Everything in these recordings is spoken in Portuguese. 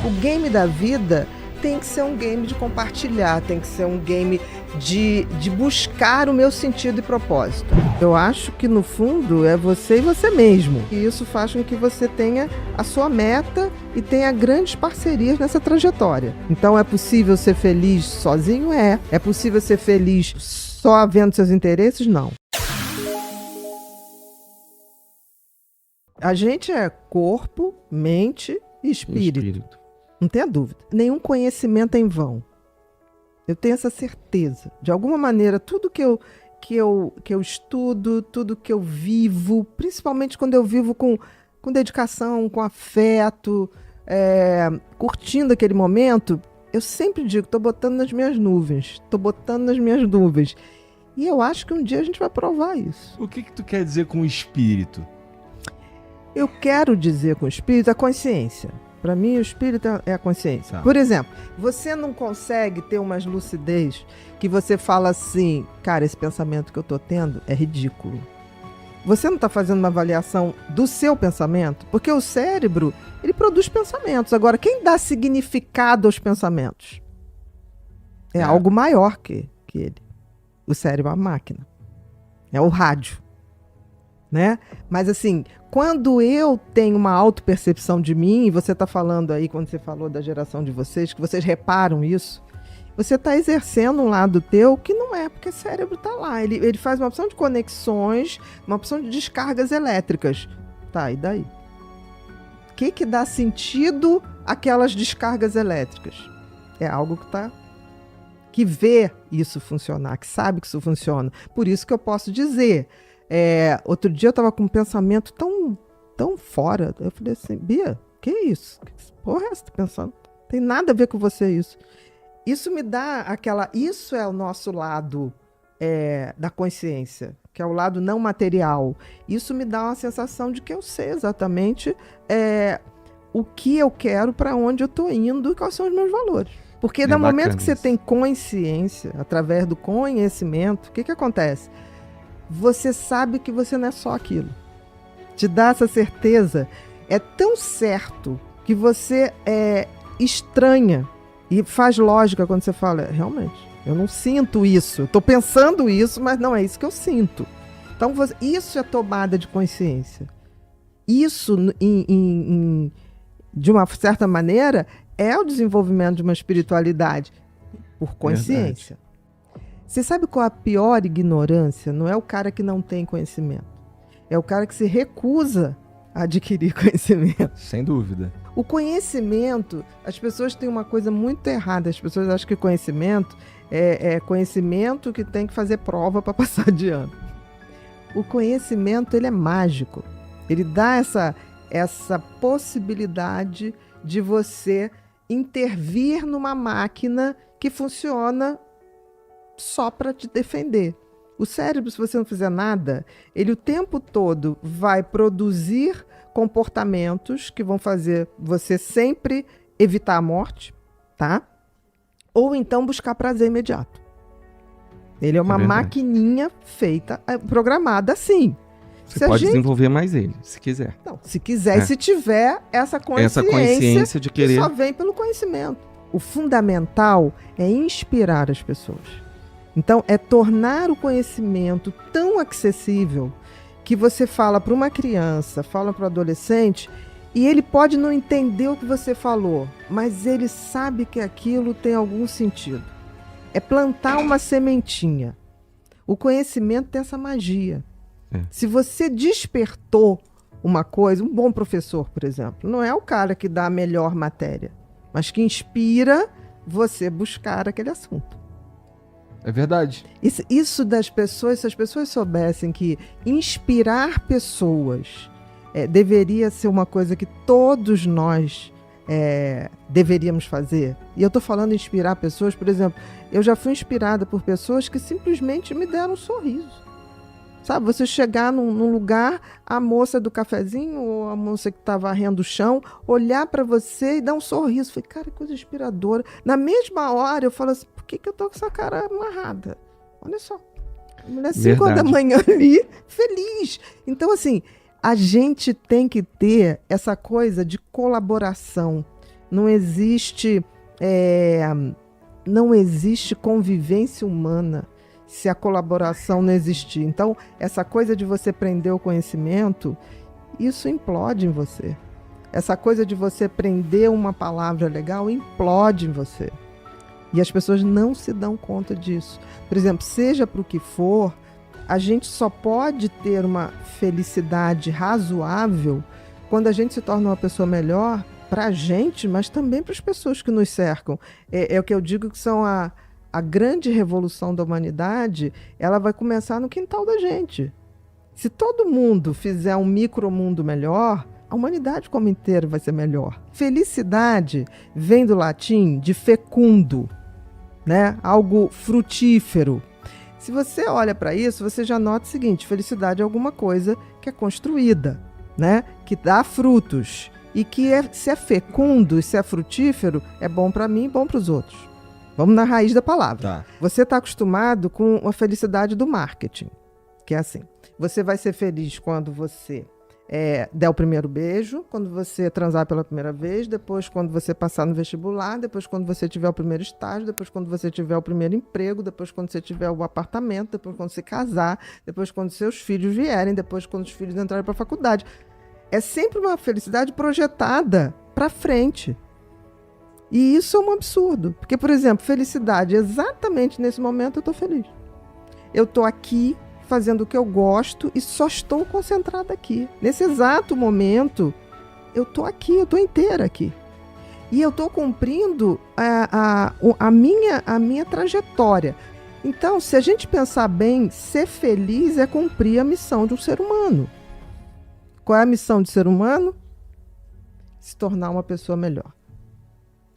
O game da vida tem que ser um game de compartilhar, tem que ser um game de buscar o meu sentido e propósito. Eu acho que no fundo é você e você mesmo. E isso faz com que você tenha a sua meta e tenha grandes parcerias nessa trajetória. Então é possível ser feliz sozinho? É. É possível ser feliz só vendo seus interesses? Não. A gente é corpo, mente e espírito. Não tenha dúvida. Nenhum conhecimento é em vão. Eu tenho essa certeza. De alguma maneira, tudo que eu estudo, tudo que eu vivo, principalmente quando eu vivo com dedicação, com afeto, curtindo aquele momento, eu sempre digo, estou botando nas minhas nuvens. E eu acho que um dia a gente vai provar isso. O que tu quer dizer com espírito? Eu quero dizer com espírito a consciência. Para mim, o espírito é a consciência. Tá. Por exemplo, você não consegue ter uma lucidez que você fala assim, cara, esse pensamento que eu estou tendo é ridículo. Você não está fazendo uma avaliação do seu pensamento? Porque o cérebro, ele produz pensamentos. Agora, quem dá significado aos pensamentos? É algo maior que ele. O cérebro é uma máquina. É o rádio. Né? Mas assim, quando eu tenho uma autopercepção de mim, e você está falando aí, quando você falou da geração de vocês, que vocês reparam isso, você está exercendo um lado teu que não é, porque o cérebro está lá. Ele faz uma opção de conexões, uma opção de descargas elétricas. Tá, e daí? O que dá sentido àquelas descargas elétricas? É algo que vê isso funcionar, que sabe que isso funciona. Por isso que eu posso dizer... outro dia eu estava com um pensamento tão fora. Eu falei assim, Bia, que isso? Que porra é essa? Tá pensando? Não tem nada a ver com você isso. Isso me dá isso é o nosso lado da consciência, que é o lado não material. Isso me dá uma sensação de que eu sei exatamente o que eu quero, para onde eu estou indo e quais são os meus valores. Porque no momento que você tem consciência, através do conhecimento, o que acontece? Você sabe que você não é só aquilo. Te dá essa certeza. É tão certo que você estranha e faz lógica quando você fala, realmente, eu não sinto isso. Eu estou pensando isso, mas não é isso que eu sinto. Então, isso é tomada de consciência. Isso, de uma certa maneira, é o desenvolvimento de uma espiritualidade por consciência. Verdade. Você sabe qual é a pior ignorância? Não é o cara que não tem conhecimento. É o cara que se recusa a adquirir conhecimento. Sem dúvida. O conhecimento, as pessoas têm uma coisa muito errada. As pessoas acham que conhecimento é conhecimento que tem que fazer prova para passar de ano. O conhecimento, ele é mágico. Ele dá essa possibilidade de você intervir numa máquina que funciona só para te defender. O cérebro, se você não fizer nada, ele o tempo todo vai produzir comportamentos que vão fazer você sempre evitar a morte, tá? Ou então buscar prazer imediato. Ele é uma maquininha feita, programada assim. Você pode desenvolver mais ele, se quiser. Não, se quiser e se tiver essa consciência de querer. Que só vem pelo conhecimento. O fundamental é inspirar as pessoas. Então, é tornar o conhecimento tão acessível que você fala para uma criança, fala para o adolescente, e ele pode não entender o que você falou, mas ele sabe que aquilo tem algum sentido. É plantar uma sementinha. O conhecimento tem essa magia. Se você despertou uma coisa, um bom professor, por exemplo, não é o cara que dá a melhor matéria, mas que inspira você buscar aquele assunto. É verdade. Isso das pessoas, se as pessoas soubessem que inspirar pessoas deveria ser uma coisa que todos nós deveríamos fazer. E eu estou falando em inspirar pessoas, por exemplo, eu já fui inspirada por pessoas que simplesmente me deram um sorriso. Sabe, você chegar num lugar, a moça do cafezinho ou a moça que está varrendo o chão, olhar para você e dar um sorriso. Falei, cara, que coisa inspiradora. Na mesma hora, eu falo assim, por que eu tô com essa cara amarrada? Olha só. A mulher 5 horas da manhã ali, feliz. Então, assim, a gente tem que ter essa coisa de colaboração. não existe convivência humana se a colaboração não existir. Então, essa coisa de você prender o conhecimento, isso implode em você. Essa coisa de você prender uma palavra legal implode em você. E as pessoas não se dão conta disso. Por exemplo, seja para o que for, a gente só pode ter uma felicidade razoável quando a gente se torna uma pessoa melhor para a gente, mas também para as pessoas que nos cercam. É o que eu digo que são a grande revolução da humanidade, ela vai começar no quintal da gente. Se todo mundo fizer um micromundo melhor, a humanidade como inteira vai ser melhor. Felicidade vem do latim de fecundo, né? Algo frutífero. Se você olha para isso, você já nota o seguinte: felicidade é alguma coisa que é construída, né? Que dá frutos. E que se é fecundo e se é frutífero, é bom para mim e bom para os outros. Vamos na raiz da palavra. Tá. Você está acostumado com a felicidade do marketing, que é assim: você vai ser feliz quando você der o primeiro beijo, quando você transar pela primeira vez, depois quando você passar no vestibular, depois quando você tiver o primeiro estágio, depois quando você tiver o primeiro emprego, depois quando você tiver o apartamento, depois quando você casar, depois quando seus filhos vierem, depois quando os filhos entrarem para a faculdade. É sempre uma felicidade projetada para frente. E isso é um absurdo. Porque, por exemplo, felicidade, exatamente nesse momento eu estou feliz. Eu estou aqui fazendo o que eu gosto e só estou concentrada aqui. Nesse exato momento, eu estou aqui, eu estou inteira aqui. E eu estou cumprindo a minha trajetória. Então, se a gente pensar bem, ser feliz é cumprir a missão de um ser humano. Qual é a missão de ser humano? Se tornar uma pessoa melhor.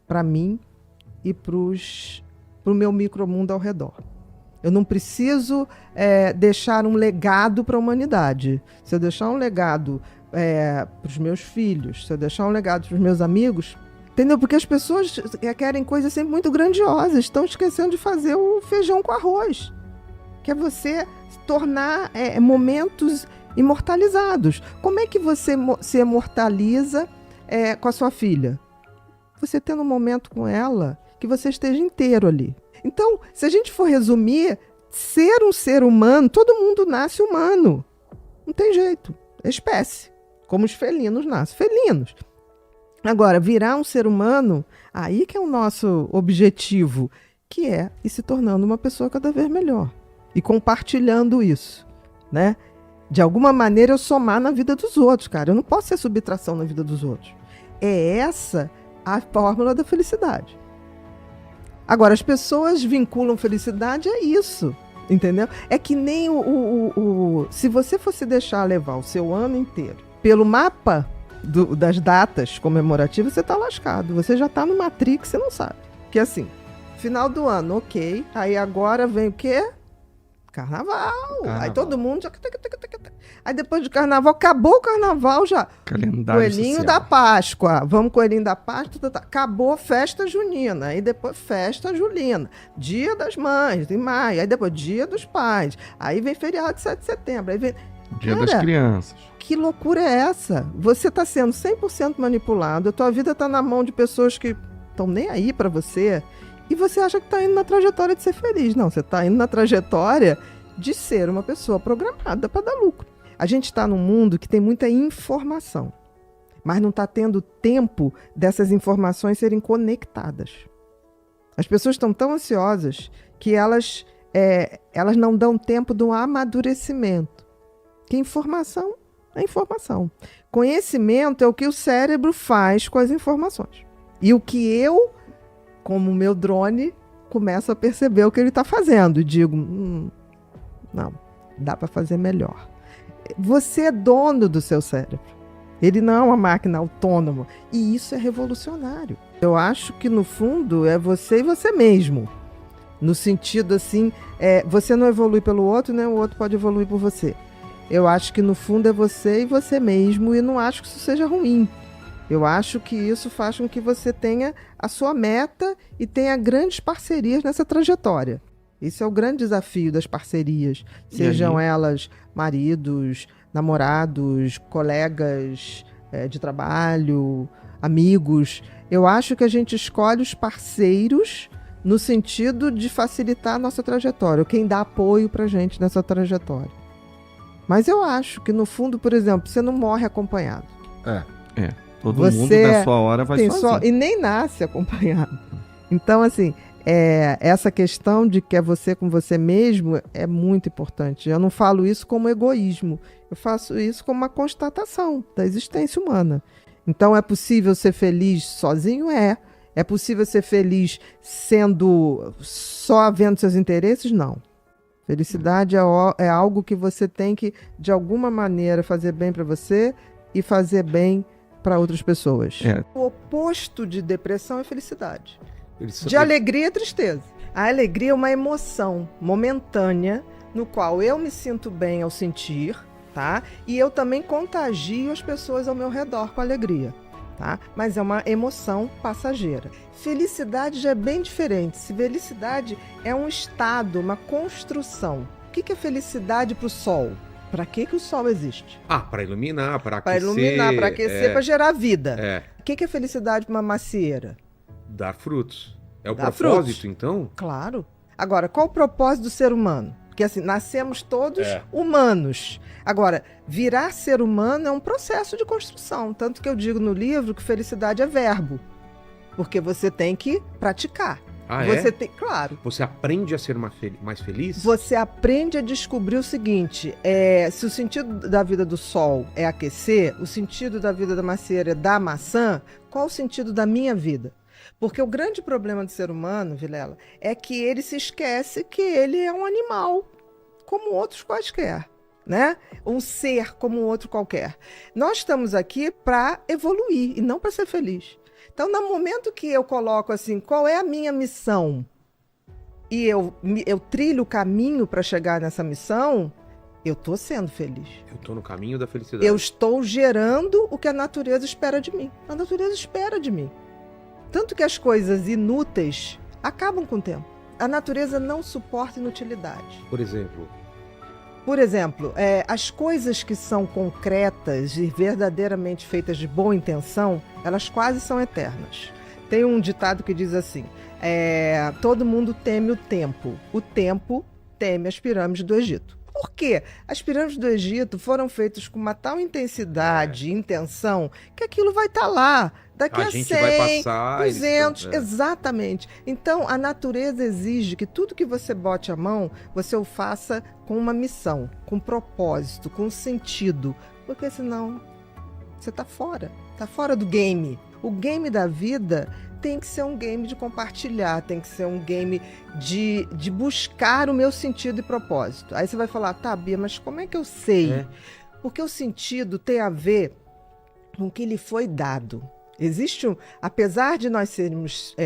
Para mim e para o meu micromundo ao redor. Eu não preciso deixar um legado para a humanidade. Se eu deixar um legado para os meus filhos, se eu deixar um legado para os meus amigos, entendeu? Porque as pessoas querem coisas sempre muito grandiosas, estão esquecendo de fazer o feijão com arroz, que é você tornar momentos imortalizados. Como é que você se imortaliza com a sua filha? Você tendo um momento com ela que você esteja inteiro ali. Então, se a gente for resumir, ser um ser humano, todo mundo nasce humano. Não tem jeito. É espécie. Como os felinos nascem. Felinos. Agora, virar um ser humano, aí que é o nosso objetivo, que é ir se tornando uma pessoa cada vez melhor. E compartilhando isso, né? De alguma maneira eu somar na vida dos outros, cara. Eu não posso ser subtração na vida dos outros. É essa a fórmula da felicidade. Agora, as pessoas vinculam felicidade a isso, entendeu? É que nem se você fosse deixar levar o seu ano inteiro pelo mapa das datas comemorativas, você tá lascado. Você já tá no Matrix, você não sabe. Que assim, final do ano, ok. Aí agora vem o quê? Carnaval. Aí todo mundo já... Aí depois do carnaval, acabou o carnaval já. Calendário Coelhinho social. da Páscoa. Vamos, coelhinho da Páscoa. Acabou festa junina. Aí depois festa julina. Dia das Mães, em maio. Aí depois dia dos Pais. Aí vem feriado de 7 de setembro. Aí vem... Dia das Crianças. Que loucura é essa? Você está sendo 100% manipulado. A tua vida está na mão de pessoas que estão nem aí para você. E você acha que está indo na trajetória de ser feliz. Não, você está indo na trajetória de ser uma pessoa programada para dar lucro. A gente está num mundo que tem muita informação, mas não está tendo tempo dessas informações serem conectadas. As pessoas estão tão ansiosas que elas não dão tempo do amadurecimento. Que informação é informação. Conhecimento é o que o cérebro faz com as informações. E o que eu, como meu drone, começo a perceber o que ele está fazendo. E digo, não, dá para fazer melhor. Você é dono do seu cérebro. Ele não é uma máquina autônoma. E isso é revolucionário. Eu acho que, no fundo, é você e você mesmo. No sentido, assim, você não evolui pelo outro, nem o outro pode evoluir por você. Eu acho que, no fundo, é você e você mesmo. E não acho que isso seja ruim. Eu acho que isso faz com que você tenha a sua meta e tenha grandes parcerias nessa trajetória. Esse é o grande desafio das parcerias. Sejam elas maridos, namorados, colegas de trabalho, amigos. Eu acho que a gente escolhe os parceiros no sentido de facilitar a nossa trajetória, quem dá apoio pra gente nessa trajetória. Mas eu acho que, no fundo, por exemplo, você não morre acompanhado. Todo mundo na sua hora vai sozinho. E nem nasce acompanhado. Então, assim, essa questão de que é você com você mesmo é muito importante. Eu não falo isso como egoísmo. Eu faço isso como uma constatação da existência humana. Então, é possível ser feliz sozinho? É possível ser feliz sendo só vendo seus interesses? Não. Felicidade é algo que você tem que, de alguma maneira, fazer bem para você e fazer bem para outras pessoas. O oposto de depressão é felicidade. De alegria é tristeza. A alegria é uma emoção momentânea no qual eu me sinto bem ao sentir, tá? E eu também contagio as pessoas ao meu redor com alegria, tá? Mas é uma emoção passageira. Felicidade já é bem diferente. Felicidade é um estado, uma construção. O que é felicidade para o sol? Para que o sol existe? Para iluminar, para aquecer. Para iluminar, para aquecer, para gerar vida. O que é felicidade para uma macieira? Dar frutos. É o Dar propósito, frutos. então? Claro. Agora, qual o propósito do ser humano? Porque assim, nascemos todos humanos. Agora, virar ser humano é um processo de construção. Tanto que eu digo no livro que felicidade é verbo. Porque você tem que praticar. Você tem, claro. Você aprende a ser mais feliz? Você aprende a descobrir o seguinte, se o sentido da vida do sol é aquecer, o sentido da vida da macieira é dar maçã, qual o sentido da minha vida? Porque o grande problema do ser humano, Vilela, é que ele se esquece que ele é um animal, como outros quaisquer, né? Um ser como outro qualquer. Nós estamos aqui para evoluir e não para ser feliz. Então, no momento que eu coloco assim, qual é a minha missão? E eu trilho o caminho para chegar nessa missão, eu estou sendo feliz. Eu estou no caminho da felicidade. Eu estou gerando o que a natureza espera de mim. A natureza espera de mim. Tanto que as coisas inúteis acabam com o tempo. A natureza não suporta inutilidade. Por exemplo, as coisas que são concretas e verdadeiramente feitas de boa intenção, elas quase são eternas. Tem um ditado que diz assim, todo mundo teme o tempo teme as pirâmides do Egito. Por quê? As pirâmides do Egito foram feitas com uma tal intensidade e intenção que aquilo vai estar lá daqui a 100, vai passar, 200, exatamente. Então, a natureza exige que tudo que você bote a mão, você o faça com uma missão, com propósito, com sentido, porque senão você está fora do game. O game da vida tem que ser um game de compartilhar, tem que ser um game de buscar o meu sentido e propósito. Aí você vai falar, tá, Bia, mas como é que eu sei? Porque o sentido tem a ver com o que lhe foi dado. Apesar de nós sermos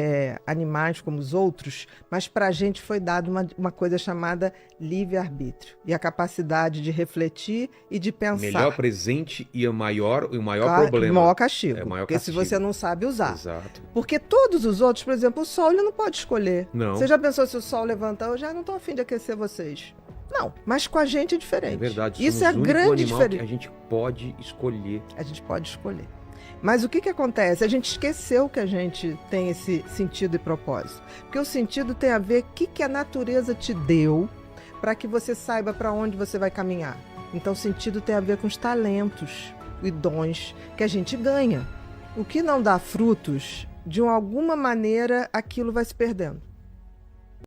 animais como os outros, mas para a gente foi dado uma coisa chamada livre-arbítrio. E a capacidade de refletir e de pensar. Melhor presente e o maior problema. O maior castigo. Maior porque castigo. se você não sabe usar. Exato. Porque todos os outros, por exemplo, o sol ele não pode escolher. Não. Você já pensou se o sol levantar? Eu já não estou a fim de aquecer vocês. Não, mas com a gente é diferente. É verdade. Isso é a grande diferença. Que a gente pode escolher. A gente pode escolher. Mas o que acontece? A gente esqueceu que a gente tem esse sentido e propósito. Porque o sentido tem a ver com o que a natureza te deu para que você saiba para onde você vai caminhar. Então, o sentido tem a ver com os talentos e dons que a gente ganha. O que não dá frutos, de alguma maneira, aquilo vai se perdendo.